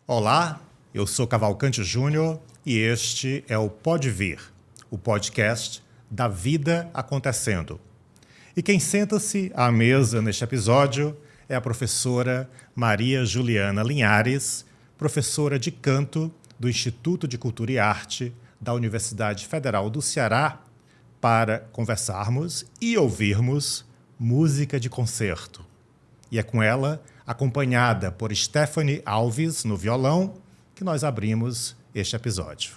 Olá, eu sou Cavalcante Júnior e este é o Pode Vir, o podcast da vida acontecendo. E quem senta-se à mesa neste episódio é a professora Maria Juliana Linhares, professora de canto do Instituto de Cultura e Arte da Universidade Federal do Ceará, para conversarmos e ouvirmos música de concerto. E é com ela, acompanhada por Stephanie Alves no violão, que nós abrimos este episódio.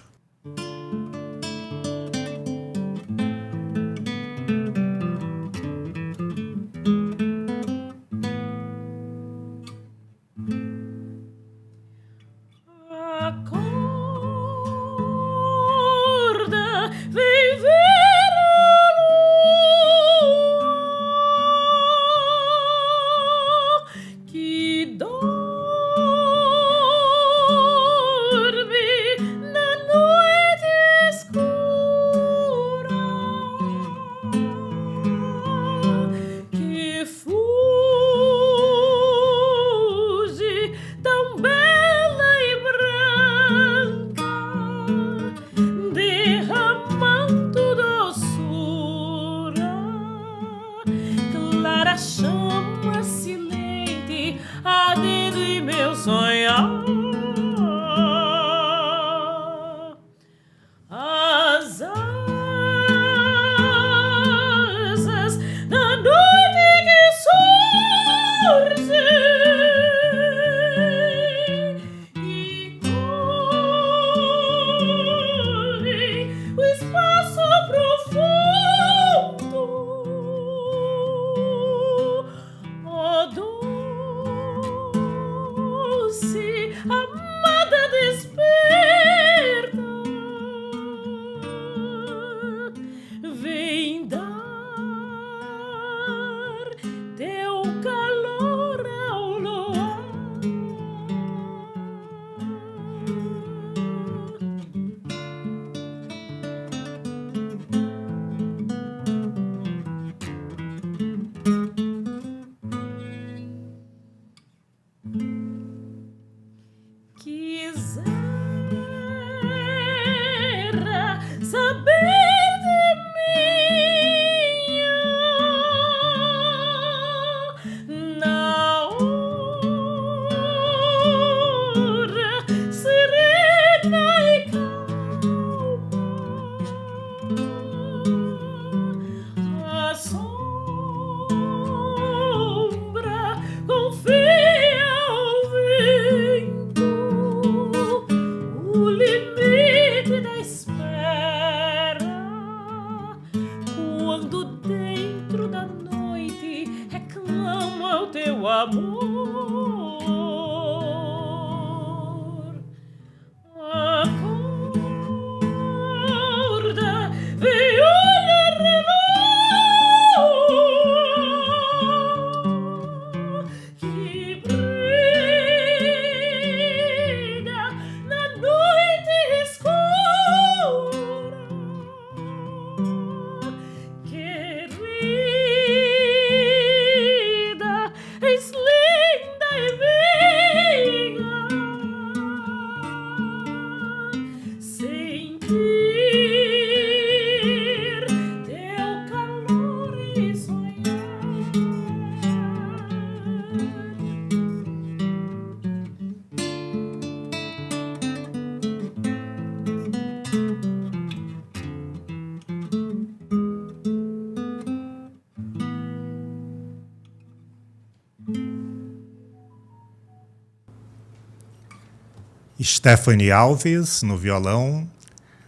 Stephanie Alves, no violão,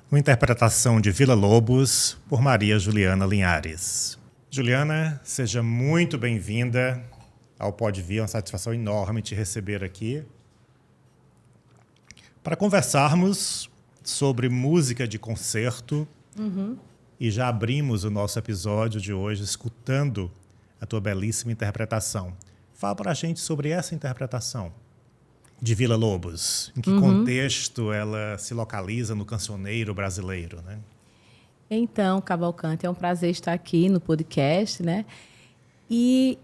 uma interpretação de Villa-Lobos, por Maria Juliana Linhares. Juliana, seja muito bem-vinda ao Pode Vir, é uma satisfação enorme te receber aqui, para conversarmos sobre música de concerto. E já abrimos o nosso episódio de hoje escutando a tua belíssima interpretação. Fala para a gente sobre essa interpretação de Villa-Lobos. Em que contexto ela se localiza no cancioneiro brasileiro, né? Então, Cavalcante, é um prazer estar aqui no podcast, né? E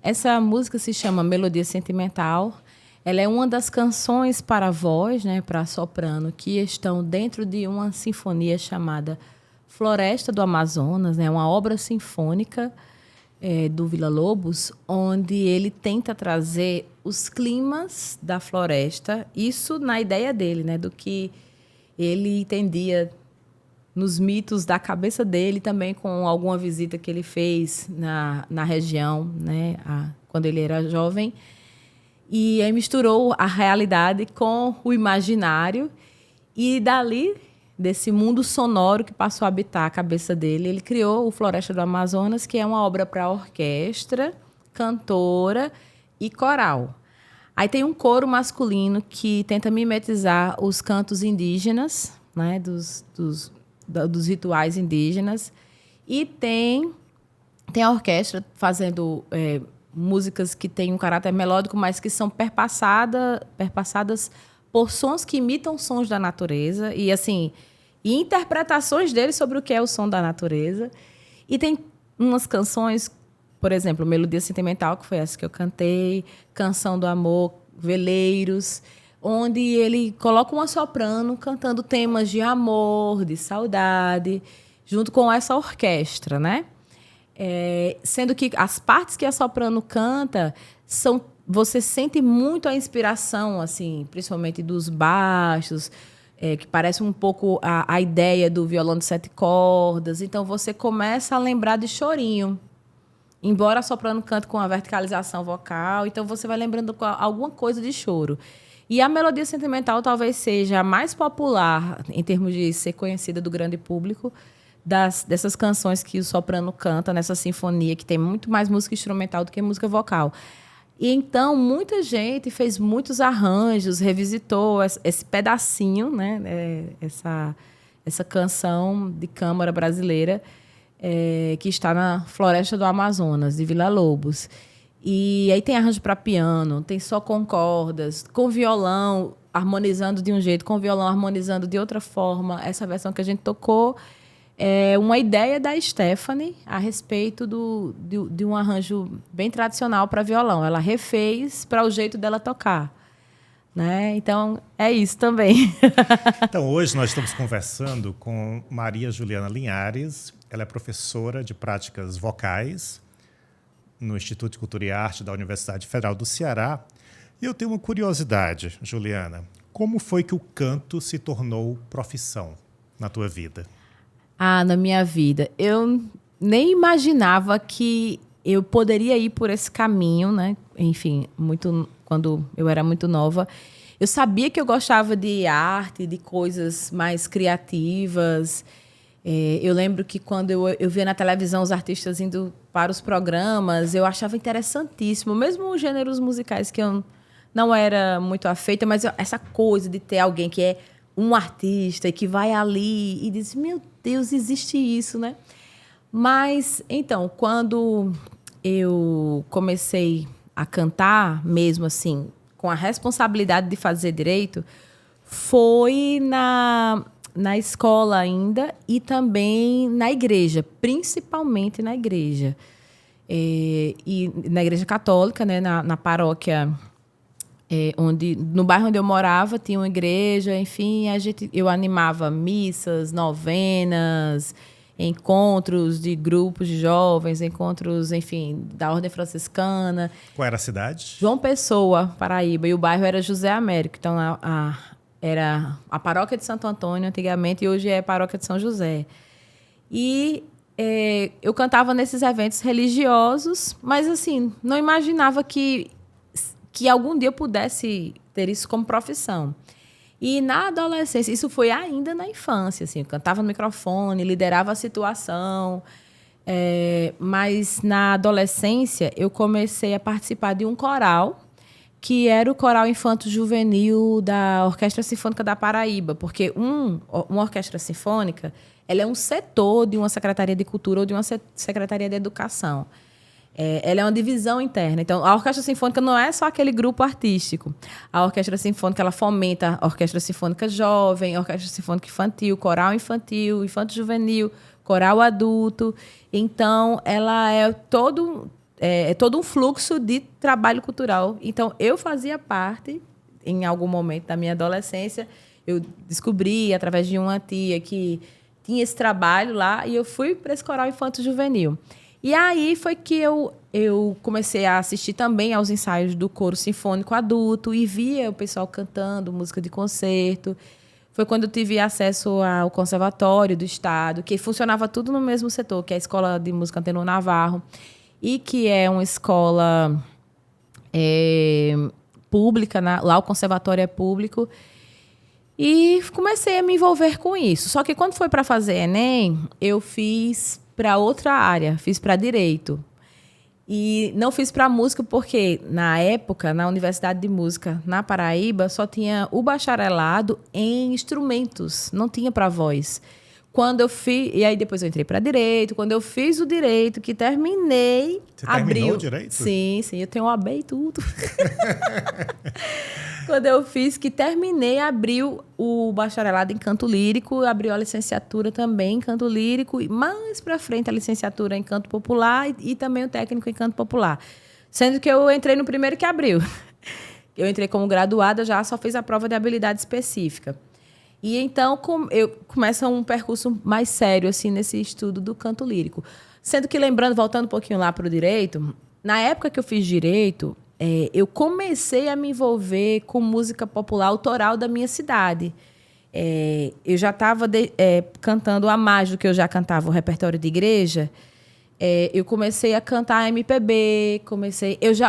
essa música se chama Melodia Sentimental. Ela é uma das canções para voz, né, para soprano, que estão dentro de uma sinfonia chamada Floresta do Amazonas, né, uma obra sinfônica do Villa-Lobos, onde ele tenta trazer os climas da floresta, isso na ideia dele, né, do que ele entendia nos mitos da cabeça dele, também com alguma visita que ele fez na região, né, quando ele era jovem. E aí misturou a realidade com o imaginário. E dali, desse mundo sonoro que passou a habitar a cabeça dele, ele criou o Floresta do Amazonas, que é uma obra para orquestra, cantora e coral. Aí tem um coro masculino que tenta mimetizar os cantos indígenas, né, dos rituais indígenas. E tem a orquestra fazendo músicas que têm um caráter melódico, mas que são perpassadas por sons que imitam sons da natureza e assim, interpretações deles sobre o que é o som da natureza. E tem umas canções, por exemplo, Melodia Sentimental, que foi essa que eu cantei, Canção do Amor, Veleiros, onde ele coloca uma soprano cantando temas de amor, de saudade, junto com essa orquestra, né? Sendo que as partes que a soprano canta você sente muito a inspiração, assim, principalmente dos baixos, que parece um pouco a ideia do violão de 7 cordas. Então você começa a lembrar de chorinho, embora a soprano cante com a verticalização vocal, então você vai lembrando alguma coisa de choro. E a Melodia Sentimental talvez seja a mais popular em termos de ser conhecida do grande público, dessas canções que o soprano canta nessa sinfonia, que tem muito mais música instrumental do que música vocal. E então, muita gente fez muitos arranjos, revisitou esse pedacinho, né? Essa canção de câmara brasileira que está na Floresta do Amazonas, de Villa-Lobos. E aí tem arranjo para piano, tem só com cordas, com violão harmonizando de um jeito, com violão harmonizando de outra forma. Essa versão que a gente tocou é uma ideia da Stephanie a respeito de um arranjo bem tradicional para violão. Ela refez para o jeito dela tocar, né? Então, é isso também. Então, hoje nós estamos conversando com Maria Juliana Linhares. Ela é professora de práticas vocais no Instituto de Cultura e Arte da Universidade Federal do Ceará. E eu tenho uma curiosidade, Juliana. Como foi que o canto se tornou profissão na tua vida? Na minha vida. Eu nem imaginava que eu poderia ir por esse caminho, né? Enfim, quando eu era muito nova. Eu sabia que eu gostava de arte, de coisas mais criativas. Eu lembro que quando eu via na televisão os artistas indo para os programas, eu achava interessantíssimo. Mesmo os gêneros musicais que eu não era muito afeita, mas essa coisa de ter alguém que é um artista e que vai ali e diz, meu Deus, existe isso, né? Mas, então, quando eu comecei a cantar, mesmo assim, com a responsabilidade de fazer direito, foi na escola ainda e também na igreja, principalmente na igreja. E na igreja católica, né, na paróquia, no bairro onde eu morava, tinha uma igreja, enfim, eu animava missas, novenas, encontros de grupos de jovens, encontros, enfim, da Ordem Franciscana. Qual era a cidade? João Pessoa, Paraíba, e o bairro era José Américo, então era a paróquia de Santo Antônio antigamente e hoje é a paróquia de São José. E eu cantava nesses eventos religiosos, mas assim, não imaginava que algum dia eu pudesse ter isso como profissão. E na adolescência, isso foi ainda na infância, assim, eu cantava no microfone, liderava a situação, mas na adolescência eu comecei a participar de um coral, que era o Coral Infanto Juvenil da Orquestra Sinfônica da Paraíba, porque uma orquestra sinfônica ela é um setor de uma Secretaria de Cultura ou de uma Secretaria de Educação. Ela é uma divisão interna. Então, a Orquestra Sinfônica não é só aquele grupo artístico. A Orquestra Sinfônica ela fomenta a Orquestra Sinfônica Jovem, a Orquestra Sinfônica Infantil, Coral Infantil, Infanto Juvenil, Coral Adulto. Então, ela é é todo um fluxo de trabalho cultural. Então, eu fazia parte, em algum momento da minha adolescência, eu descobri, através de uma tia, que tinha esse trabalho lá, e eu fui para esse coral infanto-juvenil. E aí foi que eu comecei a assistir também aos ensaios do coro sinfônico adulto e via o pessoal cantando música de concerto. Foi quando eu tive acesso ao Conservatório do Estado, que funcionava tudo no mesmo setor, que é a Escola de Música Antenor Navarro, e que é uma escola pública, lá o conservatório é público. E comecei a me envolver com isso. Só que quando foi para fazer Enem, eu fiz para outra área, fiz para Direito. E não fiz para música porque, na época, na Universidade de Música, na Paraíba, só tinha o bacharelado em instrumentos, não tinha para voz. Quando eu fiz, e aí depois eu entrei para Direito. Quando eu fiz o Direito, que terminei, Você terminou o Direito? Sim, eu tenho OAB e tudo. Quando eu fiz, que terminei, abriu o bacharelado em canto lírico, abriu a licenciatura também em canto lírico, e mais para frente a licenciatura em canto popular e também o técnico em canto popular. Sendo que eu entrei no primeiro que abriu. Eu entrei como graduada, já só fiz a prova de habilidade específica. E então eu começo um percurso mais sério assim nesse estudo do canto lírico. Sendo que, lembrando, voltando um pouquinho lá para o Direito, na época que eu fiz Direito, eu comecei a me envolver com música popular autoral da minha cidade. Eu já estava cantando a mais do que eu já cantava o repertório de igreja. Eu comecei a cantar MPB,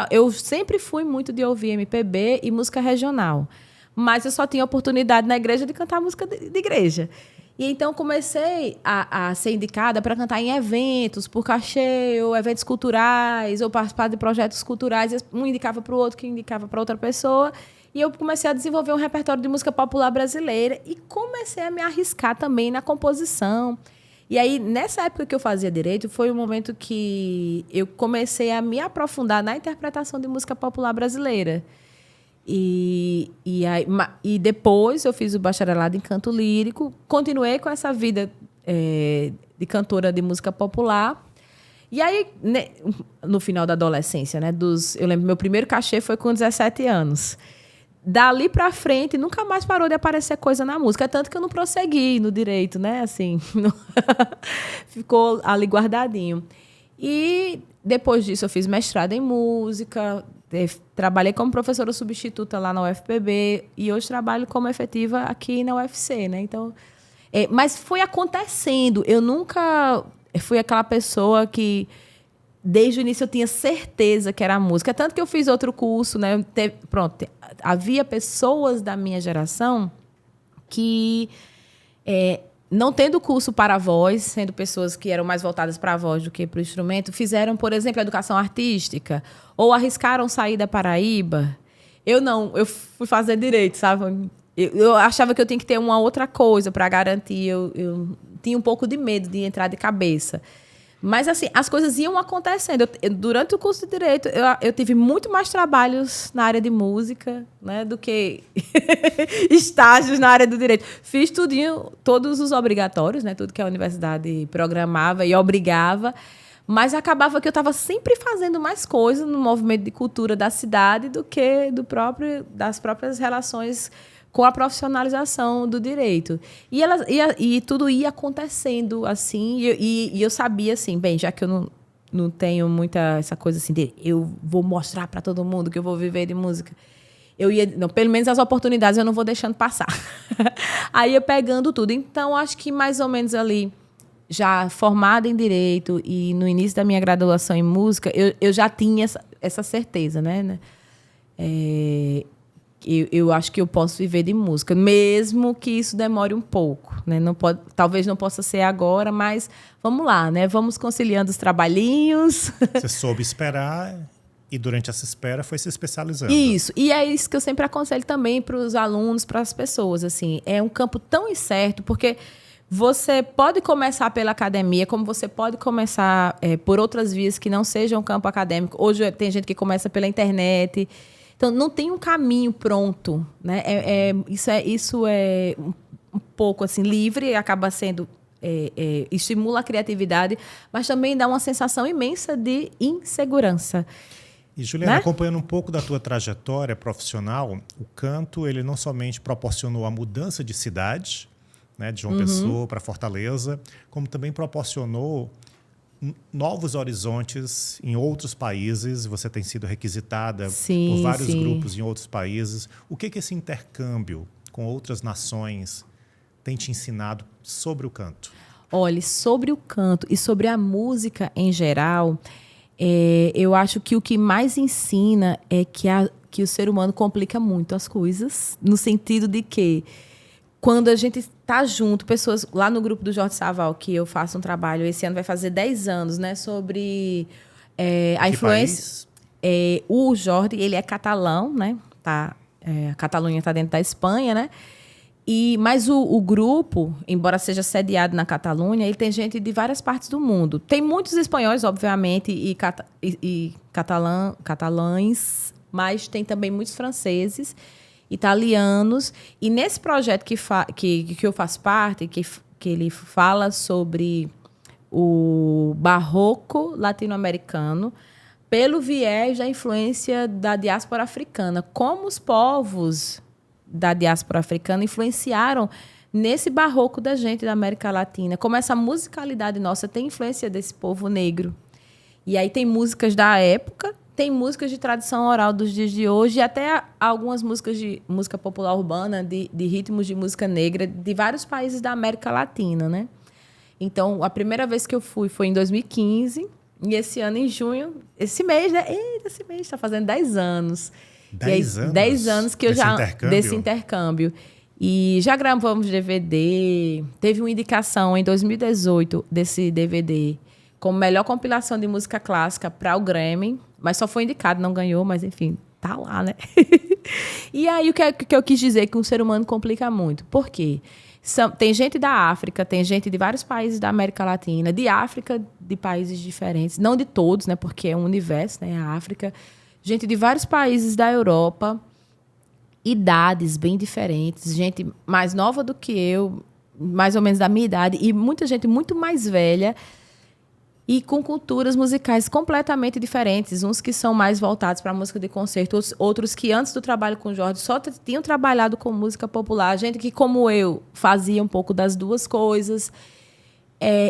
eu sempre fui muito de ouvir MPB e música regional, mas eu só tinha oportunidade na igreja de cantar música de igreja. E então comecei a ser indicada para cantar em eventos, por cachê, ou eventos culturais, ou participar de projetos culturais. Um indicava para o outro, que indicava para outra pessoa. E eu comecei a desenvolver um repertório de música popular brasileira e comecei a me arriscar também na composição. E aí, nessa época que eu fazia Direito, foi o momento que eu comecei a me aprofundar na interpretação de música popular brasileira. E depois eu fiz o bacharelado em canto lírico, continuei com essa vida de cantora de música popular. E aí, no final da adolescência, eu lembro, meu primeiro cachê foi com 17 anos. Dali para frente, nunca mais parou de aparecer coisa na música, tanto que eu não prossegui no Direito, né? Assim, ficou ali guardadinho. E depois disso eu fiz mestrado em música, trabalhei como professora substituta lá na UFPB e hoje trabalho como efetiva aqui na UFC, né? Então, mas foi acontecendo. Eu nunca fui aquela pessoa que, desde o início, eu tinha certeza que era música. Tanto que eu fiz outro curso, né? Havia pessoas da minha geração que, não tendo curso para a voz, sendo pessoas que eram mais voltadas para a voz do que para o instrumento, fizeram, por exemplo, educação artística, ou arriscaram sair da Paraíba. Eu não, eu fui fazer Direito, sabe? Eu achava que eu tinha que ter uma outra coisa para garantir. Eu tinha um pouco de medo de entrar de cabeça. Mas, assim, as coisas iam acontecendo. Durante o curso de Direito, eu tive muito mais trabalhos na área de música, né, do que estágios na área do Direito. Fiz tudinho, todos os obrigatórios, né, tudo que a universidade programava e obrigava, mas acabava que eu estava sempre fazendo mais coisas no movimento de cultura da cidade do que das próprias relações com a profissionalização do Direito. E tudo ia acontecendo assim, e eu sabia assim, bem, já que eu não tenho muita essa coisa assim de eu vou mostrar para todo mundo que eu vou viver de música, pelo menos as oportunidades eu não vou deixando passar. Aí eu pegando tudo. Então, acho que mais ou menos ali, já formada em Direito e no início da minha graduação em música, eu já tinha essa certeza, né? Eu acho que eu posso viver de música, mesmo que isso demore um pouco, né? Talvez não possa ser agora, mas vamos lá, né? Vamos conciliando os trabalhinhos. Você soube esperar e durante essa espera foi se especializando. Isso, e é isso que eu sempre aconselho também para os alunos, para as pessoas. Assim, é um campo tão incerto, porque você pode começar pela academia, como você pode começar por outras vias que não sejam campo acadêmico. Hoje tem gente que começa pela internet. Então, não tem um caminho pronto, né? Isso é um pouco assim, livre, acaba sendo estimula a criatividade, mas também dá uma sensação imensa de insegurança. E, Juliana, Né? acompanhando um pouco da tua trajetória profissional, o canto ele não somente proporcionou a mudança de cidade, né, de João Pessoa para Fortaleza, como também proporcionou novos horizontes em outros países. Você tem sido requisitada por vários grupos em outros países. O que esse intercâmbio com outras nações tem te ensinado sobre o canto? Olha, sobre o canto e sobre a música em geral, eu acho que o que mais ensina é que o ser humano complica muito as coisas, no sentido de que quando a gente está junto, pessoas lá no grupo do Jorge Saval, que eu faço um trabalho, esse ano vai fazer 10 anos, né, sobre a influência. O Jorge, ele é catalão, né? A Catalunha está dentro da Espanha, né? Mas o grupo, embora seja sediado na Catalunha, ele tem gente de várias partes do mundo. Tem muitos espanhóis, obviamente, e catalães, mas tem também muitos franceses, italianos. E nesse projeto que eu faço parte, que ele fala sobre o barroco latino-americano, pelo viés da influência da diáspora africana, como os povos da diáspora africana influenciaram nesse barroco da gente da América Latina, como essa musicalidade nossa tem influência desse povo negro. E aí tem músicas da época, tem músicas de tradição oral dos dias de hoje, e até algumas músicas de música popular urbana, de ritmos de música negra, de vários países da América Latina, né? Então, a primeira vez que eu fui foi em 2015, e esse ano, em junho, esse mês, né? Esse mês está fazendo 10 anos. 10 anos? 10 anos que eu desse intercâmbio. E já gravamos DVD. Teve uma indicação em 2018 desse DVD como melhor compilação de música clássica para o Grammy, mas só foi indicado, não ganhou, mas enfim, tá lá, né? E aí o que eu quis dizer que um ser humano complica muito. Por quê? Tem gente da África, tem gente de vários países da América Latina, de África, de países diferentes, não de todos, né? Porque é um universo, né? A África. Gente de vários países da Europa, idades bem diferentes, gente mais nova do que eu, mais ou menos da minha idade, e muita gente muito mais velha e com culturas musicais completamente diferentes. Uns que são mais voltados para a música de concerto, outros que antes do trabalho com o Jorge só tinham trabalhado com música popular, gente que, como eu, fazia um pouco das duas coisas.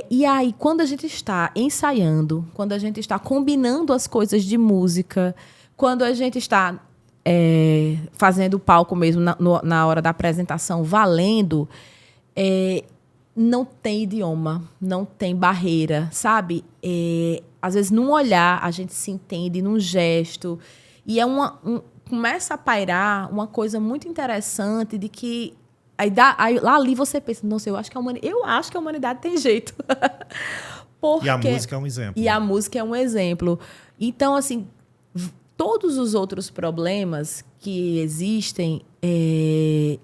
E aí, quando a gente está ensaiando, quando a gente está combinando as coisas de música, quando a gente está fazendo o palco mesmo na hora da apresentação, valendo, não tem idioma, não tem barreira, sabe? Às vezes, num olhar, a gente se entende, num gesto. E começa a pairar uma coisa muito interessante de que... lá ali você pensa, nossa, eu acho que a humanidade tem jeito. E a música é um exemplo. E a música é um exemplo. Então, assim... Todos os outros problemas que existem, e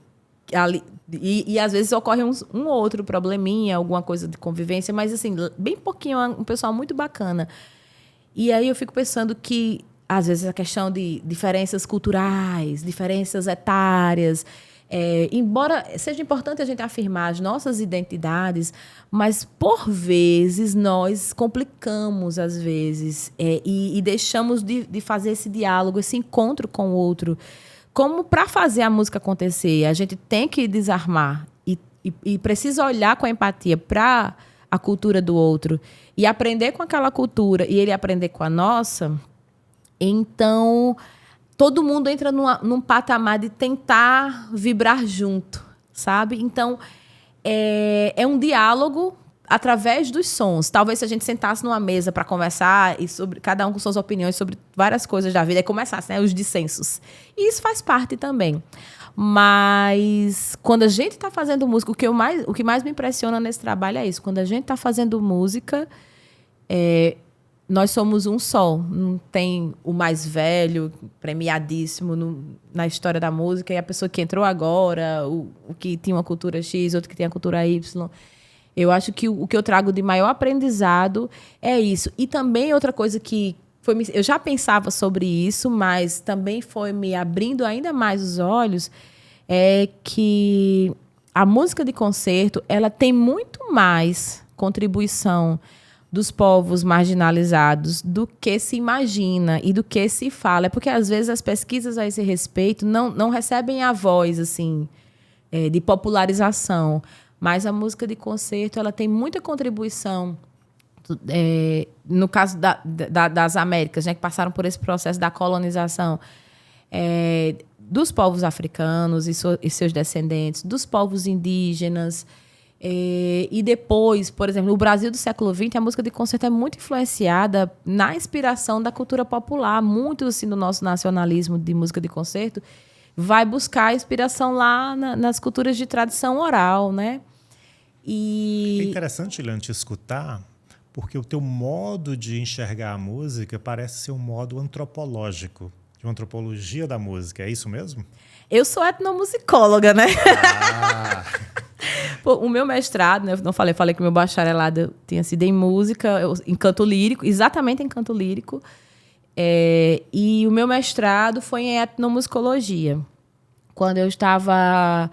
às vezes ocorre um outro probleminha, alguma coisa de convivência, mas assim, bem pouquinho, um pessoal muito bacana. E aí eu fico pensando que, às vezes, a questão de diferenças culturais, diferenças etárias, embora seja importante a gente afirmar as nossas identidades, mas, por vezes, nós complicamos, às vezes, e deixamos de fazer esse diálogo, esse encontro com o outro. Como para fazer a música acontecer, a gente tem que desarmar e precisa olhar com empatia para a cultura do outro e aprender com aquela cultura e ele aprender com a nossa. Então... todo mundo entra num patamar de tentar vibrar junto, sabe? Então, é um diálogo através dos sons. Talvez se a gente sentasse numa mesa para conversar, e sobre cada um com suas opiniões sobre várias coisas da vida, e começasse, né, os dissensos. E isso faz parte também. Mas, quando a gente está fazendo música, o que mais me impressiona nesse trabalho é isso. Quando a gente está fazendo música... nós somos um só, não tem o mais velho, premiadíssimo na história da música, e a pessoa que entrou agora, o que tinha uma cultura X, outro que tem a cultura Y. Eu acho que o que eu trago de maior aprendizado é isso. E também outra coisa que eu já pensava sobre isso, mas também foi me abrindo ainda mais os olhos, é que a música de concerto, ela tem muito mais contribuição dos povos marginalizados do que se imagina e do que se fala. É porque, às vezes, as pesquisas a esse respeito não recebem a voz assim, de popularização. Mas a música de concerto ela tem muita contribuição, no caso das Américas, né, que passaram por esse processo da colonização, dos povos africanos e seus descendentes, dos povos indígenas. E depois, por exemplo, no Brasil do século XX, a música de concerto é muito influenciada na inspiração da cultura popular. Muito assim, do nosso nacionalismo de música de concerto vai buscar inspiração lá nas culturas de tradição oral, né? É interessante, Eliane, te escutar, porque o teu modo de enxergar a música parece ser um modo antropológico, de uma antropologia da música. É isso mesmo? Eu sou etnomusicóloga, né? Ah. Pô, o meu mestrado, né, eu não falei que o meu bacharelado tinha sido em música, em canto lírico, exatamente em canto lírico. E o meu mestrado foi em etnomusicologia. Quando eu estava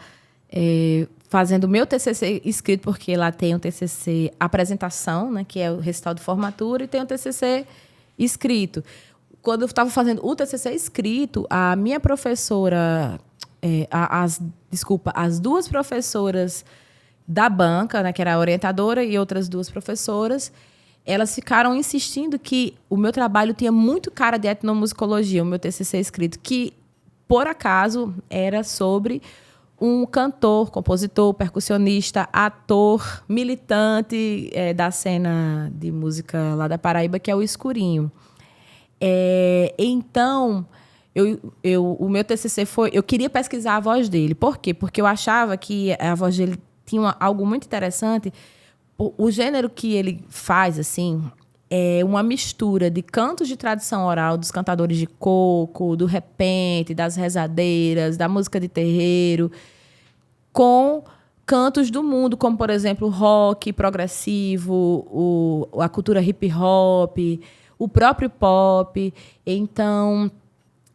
fazendo o meu TCC escrito, porque lá tem o TCC apresentação, né, que é o recital de formatura, e tem o TCC escrito. Quando eu estava fazendo o TCC escrito, a minha professora, as duas professoras da banca, né, que era a orientadora e outras duas professoras, elas ficaram insistindo que o meu trabalho tinha muito cara de etnomusicologia, o meu TCC escrito, que, por acaso, era sobre um cantor, compositor, percussionista, ator, militante da cena de música lá da Paraíba, que é o Escurinho. Então, o meu TCC foi... Eu queria pesquisar a voz dele. Por quê? Porque eu achava que a voz dele tinha algo muito interessante. O gênero que ele faz, assim, é uma mistura de cantos de tradição oral, dos cantadores de coco, do repente, das rezadeiras, da música de terreiro, com cantos do mundo, como, por exemplo, o rock progressivo, a cultura hip-hop, o próprio pop. Então,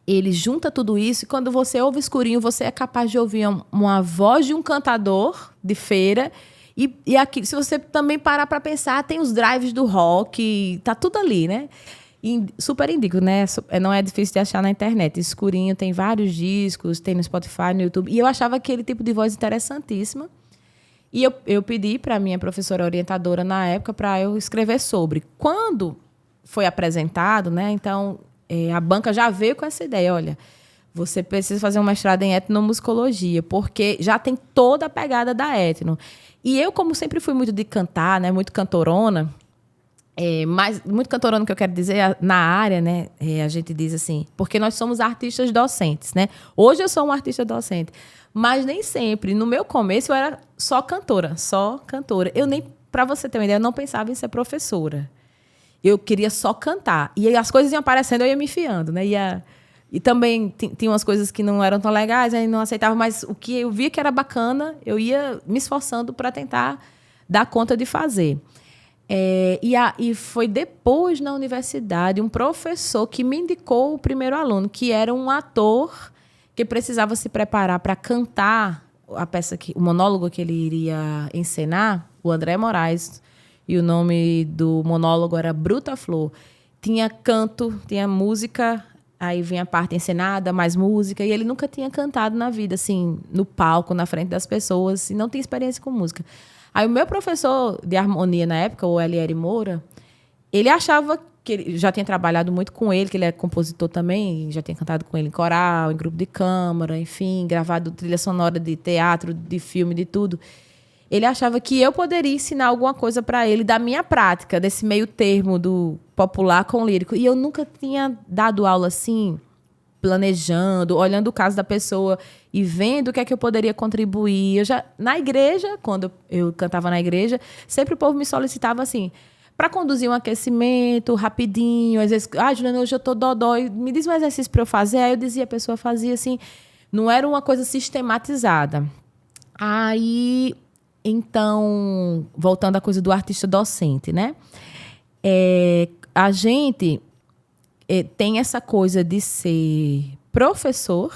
ele junta tudo isso e quando você ouve Escurinho, você é capaz de ouvir uma voz de um cantador de feira. E aqui, se você também parar para pensar, tem os drives do rock, tá tudo ali, né? E super indico, né? Não é difícil de achar na internet. Escurinho tem vários discos, tem no Spotify, no YouTube. E eu achava aquele tipo de voz interessantíssima. E eu pedi para a minha professora orientadora na época para eu escrever sobre. Quando foi apresentado, né? Então, a banca já veio com essa ideia, olha, você precisa fazer um mestrado em etnomusicologia, porque já tem toda a pegada da etno. E eu, como sempre fui muito de cantar, né, muito cantorona, mas muito cantorona que eu quero dizer na área, né, a gente diz assim, porque nós somos artistas docentes, né? Hoje eu sou uma artista docente, mas nem sempre. No meu começo eu era só cantora. Eu nem, para você ter uma ideia, eu não pensava em ser professora. Eu queria só cantar. E as coisas iam aparecendo, eu ia me enfiando, né? E também tinha umas coisas que não eram tão legais, aí não aceitava, mas o que eu via que era bacana, eu ia me esforçando para tentar dar conta de fazer. E foi depois, na universidade, um professor que me indicou o primeiro aluno, que era um ator que precisava se preparar para cantar a peça, o monólogo que ele iria encenar, o André Moraes. E o nome do monólogo era Bruta Flor. Tinha canto, tinha música, aí vinha a parte encenada, mais música, e ele nunca tinha cantado na vida, assim, no palco, na frente das pessoas, e não tinha experiência com música. Aí o meu professor de harmonia na época, o L.R. Moura, ele achava que ele já tinha trabalhado muito com ele, que ele é compositor também, já tinha cantado com ele em coral, em grupo de câmara, enfim, gravado trilha sonora de teatro, de filme, de tudo. Ele achava que eu poderia ensinar alguma coisa para ele da minha prática, desse meio termo do popular com o lírico. E eu nunca tinha dado aula assim, planejando, olhando o caso da pessoa e vendo o que é que eu poderia contribuir. Na igreja, quando eu cantava na igreja, sempre o povo me solicitava assim, para conduzir um aquecimento rapidinho. Às vezes, Juliana, hoje eu estou dodói, me diz um exercício para eu fazer. Aí eu dizia, a pessoa fazia assim, não era uma coisa sistematizada. Aí... Então, voltando à coisa do artista docente, né? A gente tem essa coisa de ser professor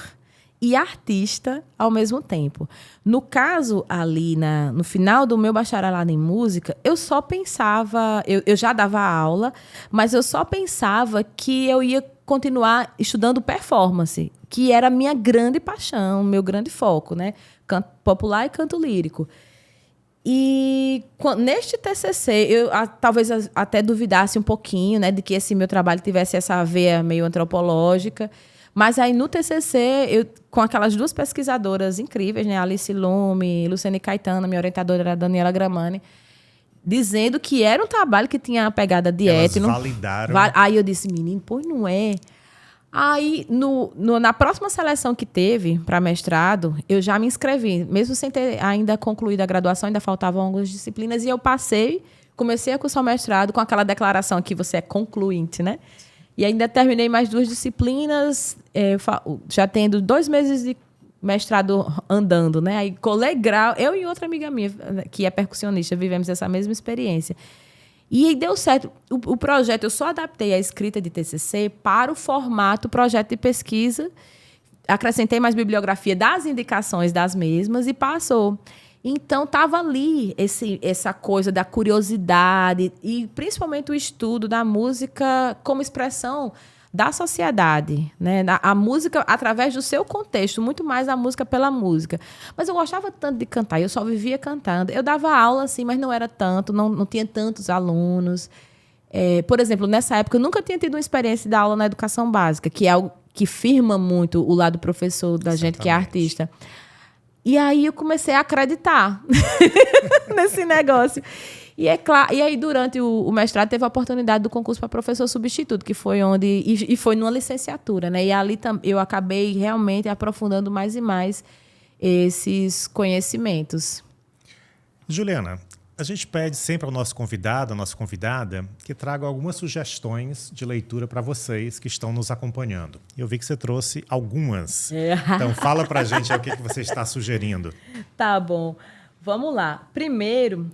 e artista ao mesmo tempo. No caso, ali no final do meu bacharelado em música, eu só pensava... Eu já dava aula, mas eu só pensava que eu ia continuar estudando performance, que era a minha grande paixão, meu grande foco, né? Canto popular e canto lírico. E neste TCC, eu talvez até duvidasse um pouquinho, né, de que esse meu trabalho tivesse essa veia meio antropológica. Mas aí no TCC, com aquelas duas pesquisadoras incríveis, né, Alice Lume, Luciane Caetano, minha orientadora era a Daniela Gramani, dizendo que era um trabalho que tinha a pegada de étno. Elas validaram. Aí eu disse, menino, pois não é. Aí, na próxima seleção que teve para mestrado, eu já me inscrevi. Mesmo sem ter ainda concluído a graduação, ainda faltavam algumas disciplinas. E eu comecei a cursar o mestrado com aquela declaração que você é concluinte, né? E ainda terminei mais 2 disciplinas, já tendo 2 meses de mestrado andando, né? Aí colei grau, eu e outra amiga minha, que é percussionista, vivemos essa mesma experiência. E aí deu certo. O projeto, eu só adaptei a escrita de TCC para o formato projeto de pesquisa, acrescentei mais bibliografia das indicações das mesmas e passou. Então, estava ali essa coisa da curiosidade e, principalmente, o estudo da música como expressão da sociedade, né? A música através do seu contexto, muito mais a música pela música. Mas eu gostava tanto de cantar, eu só vivia cantando. Eu dava aula, assim, mas não era tanto, não tinha tantos alunos. Por exemplo, nessa época, eu nunca tinha tido uma experiência de aula na educação básica, que é algo que firma muito o lado professor da gente que é artista. E aí eu comecei a acreditar nesse negócio. E aí, durante o mestrado, teve a oportunidade do concurso para professor substituto, que foi onde... E foi numa licenciatura, né? E ali eu acabei realmente aprofundando mais e mais esses conhecimentos. Juliana, a gente pede sempre ao nosso convidado, à nossa convidada, que traga algumas sugestões de leitura para vocês que estão nos acompanhando. Eu vi que você trouxe algumas. Então, fala para a gente aí o que você está sugerindo. Tá bom. Vamos lá. Primeiro,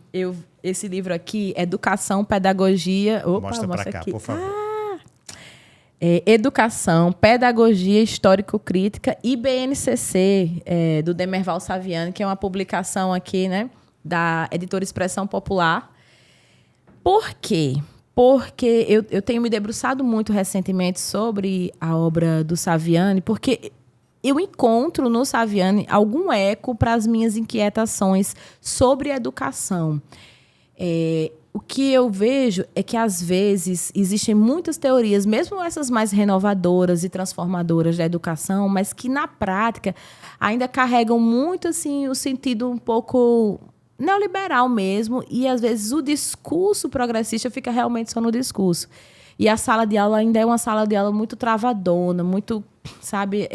esse livro aqui, Educação, Pedagogia... Opa, mostra para cá, por favor. Educação, Pedagogia Histórico-Crítica e BNCC, do Demerval Saviani, que é uma publicação aqui, né, da editora Expressão Popular. Por quê? Porque eu tenho me debruçado muito recentemente sobre a obra do Saviani, porque eu encontro no Saviani algum eco para as minhas inquietações sobre educação. O que eu vejo é que, às vezes, existem muitas teorias, mesmo essas mais renovadoras e transformadoras da educação, mas que, na prática, ainda carregam muito assim, o sentido um pouco neoliberal mesmo, e, às vezes, o discurso progressista fica realmente só no discurso. E a sala de aula ainda é uma sala de aula muito travadona, muito, sabe,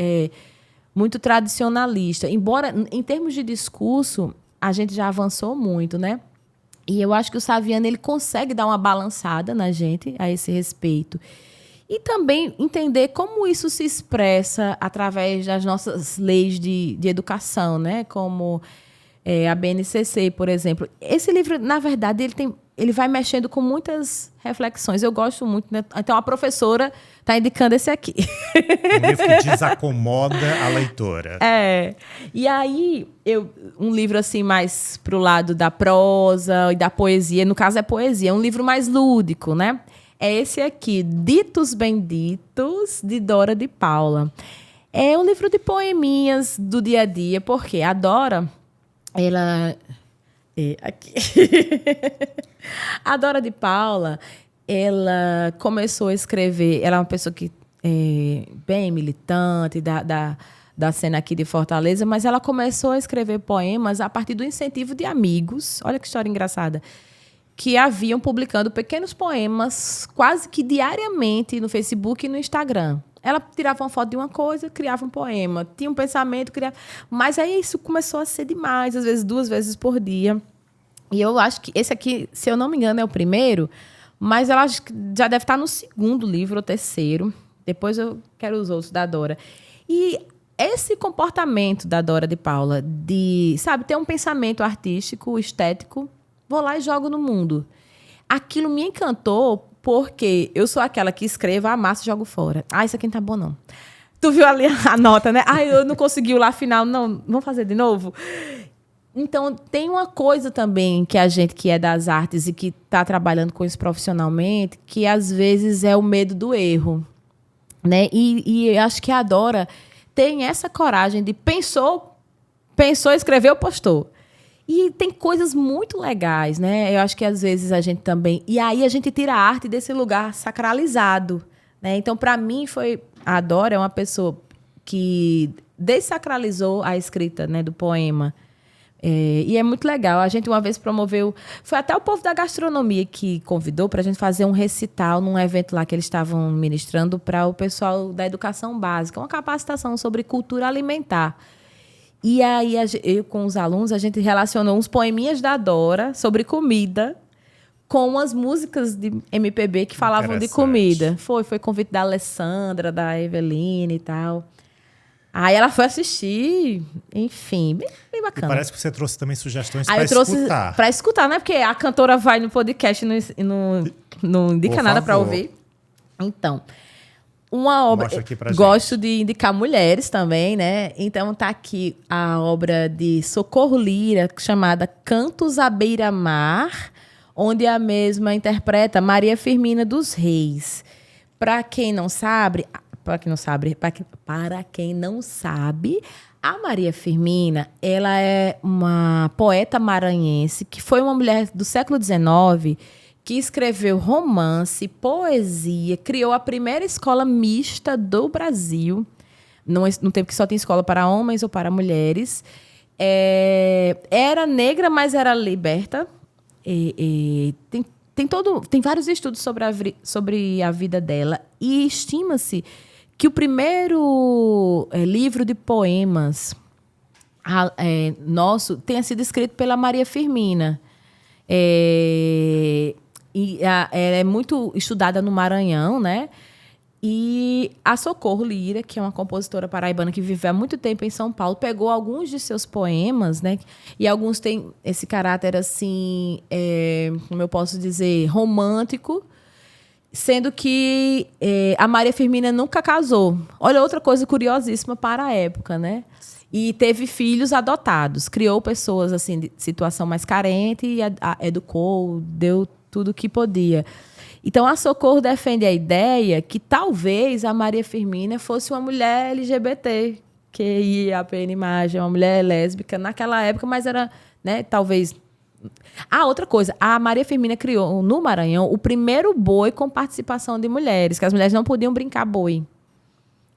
muito tradicionalista. Embora, em termos de discurso, a gente já avançou muito, né? E eu acho que o Saviani ele consegue dar uma balançada na gente a esse respeito. E também entender como isso se expressa através das nossas leis de educação, né? Como a BNCC, por exemplo. Esse livro, na verdade, ele vai mexendo com muitas reflexões. Eu gosto muito, né? Então, a professora está indicando esse aqui. Um livro que desacomoda a leitora. E aí, um livro assim mais para o lado da prosa e da poesia. No caso, é poesia. É um livro mais lúdico, né? É esse aqui, Ditos Benditos, de Dora de Paula. É um livro de poeminhas do dia a dia, porque a Dora... Ela... aqui. A Dora de Paula, ela começou a escrever... Ela é uma pessoa que bem militante da cena aqui de Fortaleza, mas ela começou a escrever poemas a partir do incentivo de amigos. Olha que história engraçada. Que haviam publicando pequenos poemas quase que diariamente no Facebook e no Instagram. Ela tirava uma foto de uma coisa, criava um poema. Tinha um pensamento, criava... Mas aí isso começou a ser demais, às vezes 2 vezes por dia. E eu acho que esse aqui, se eu não me engano, é o primeiro, mas eu acho que já deve estar no 2º livro ou 3º. Depois eu quero os outros da Dora. E esse comportamento da Dora de Paula de, sabe, ter um pensamento artístico, estético, vou lá e jogo no mundo. Aquilo me encantou porque eu sou aquela que escrevo, amasso e jogo fora. Isso aqui não tá bom, não. Tu viu ali a nota, né? Ah, eu não consegui lá final. Não, vamos fazer de novo? Então, tem uma coisa também que a gente que é das artes e que está trabalhando com isso profissionalmente, que às vezes é o medo do erro, né? E acho que a Dora tem essa coragem de pensou, escreveu, postou. E tem coisas muito legais, né? Eu acho que às vezes a gente também... E aí a gente tira a arte desse lugar sacralizado, né? Então, para mim, a Dora é uma pessoa que dessacralizou a escrita, né, do poema. E é muito legal. A gente uma vez promoveu... Foi até o povo da gastronomia que convidou para a gente fazer um recital num evento lá que eles estavam ministrando para o pessoal da educação básica. Uma capacitação sobre cultura alimentar. E aí, eu com os alunos, a gente relacionou uns poeminhas da Dora sobre comida com as músicas de MPB que falavam de comida. Foi convite da Alessandra, da Eveline e tal. Aí ela foi assistir, enfim, bem bacana. E parece que você trouxe também sugestões para escutar. Para escutar, né? Porque a cantora vai no podcast e não indica nada para ouvir. Então, uma obra... Mostra aqui pra gente. Gosto de indicar mulheres também, né? Então tá aqui a obra de Socorro Lira, chamada Cantos à Beira-Mar, onde a mesma interpreta Maria Firmina dos Reis. Para quem não sabe, a Maria Firmina, ela é uma poeta maranhense que foi uma mulher do século XIX que escreveu romance, poesia, criou a primeira escola mista do Brasil, no tempo que só tinha escola para homens ou para mulheres. Era negra, mas era liberta. Tem vários estudos sobre a vida dela e estima-se que o primeiro livro de poemas nosso tenha sido escrito pela Maria Firmina. Ela é muito estudada no Maranhão, né? E a Socorro Lira, que é uma compositora paraibana que vive há muito tempo em São Paulo, pegou alguns de seus poemas, né? E alguns têm esse caráter, assim, como eu posso dizer, romântico, sendo que a Maria Firmina nunca casou. Olha, outra coisa curiosíssima para a época, né? E teve filhos adotados. Criou pessoas assim, de situação mais carente e educou, deu tudo o que podia. Então, a Socorro defende a ideia que talvez a Maria Firmina fosse uma mulher LGBT, que ia apenas imagem, uma mulher lésbica naquela época, mas era, né, talvez... outra coisa, a Maria Firmina criou no Maranhão o primeiro boi com participação de mulheres, que as mulheres não podiam brincar boi.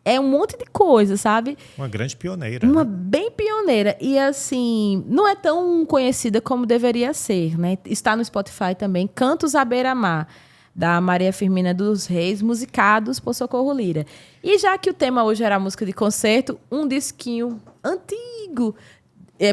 É um monte de coisa, sabe? Uma grande pioneira. Uma bem pioneira. E, assim, não é tão conhecida como deveria ser, né? Está no Spotify também, Cantos à Beira-Mar, da Maria Firmina dos Reis, musicados por Socorro Lira. E já que o tema hoje era a música de concerto, um disquinho antigo,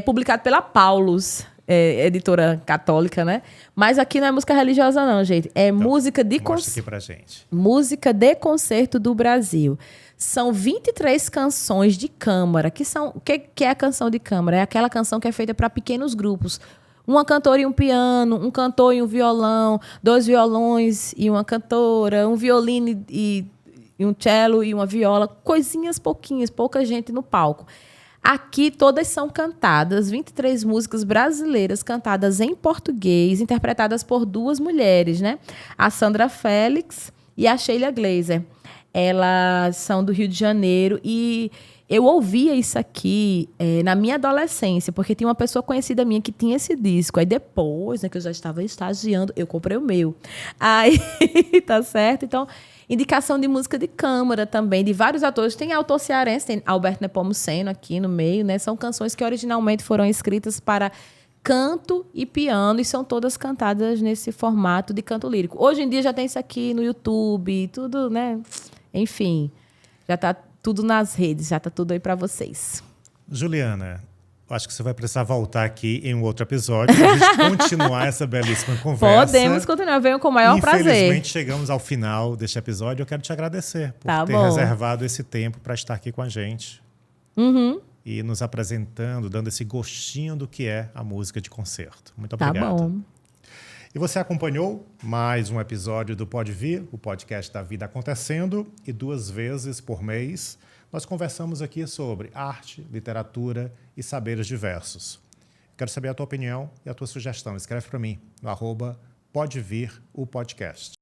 publicado pela Paulus, editora católica, né? Mas aqui não é música religiosa não, gente. É então, música de concerto. Mostra aqui pra gente. Música de concerto do Brasil. São 23 canções de câmara. O que é a canção de câmara? É aquela canção que é feita para pequenos grupos. Uma cantora e um piano, um cantor e um violão, 2 violões e uma cantora, um violino e um cello e uma viola. Coisinhas pouquinhas, pouca gente no palco. Aqui todas são cantadas, 23 músicas brasileiras cantadas em português, interpretadas por 2 mulheres, né? A Sandra Félix e a Sheila Glazer. Elas são do Rio de Janeiro e eu ouvia isso aqui na minha adolescência, porque tinha uma pessoa conhecida minha que tinha esse disco. Aí depois, né, que eu já estava estagiando, eu comprei o meu. Aí, tá certo? Então, indicação de música de câmara também, de vários autores. Tem autor cearense, tem Alberto Nepomuceno aqui no meio, né? São canções que originalmente foram escritas para canto e piano, e são todas cantadas nesse formato de canto lírico. Hoje em dia já tem isso aqui no YouTube, tudo, né? Enfim, já está tudo nas redes, já está tudo aí para vocês. Juliana, acho que você vai precisar voltar aqui em um outro episódio para a gente continuar essa belíssima conversa. Podemos continuar, venho com o maior prazer. Infelizmente, chegamos ao final deste episódio. Eu quero te agradecer por ter reservado esse tempo para estar aqui com a gente. E nos apresentando, dando esse gostinho do que é a música de concerto. Muito obrigado. Tá bom. E você acompanhou mais um episódio do Pode Vir, o podcast da Vida Acontecendo, e 2 vezes por mês nós conversamos aqui sobre arte, literatura e saberes diversos. Quero saber a tua opinião e a tua sugestão. Escreve para mim no @podevir o podcast.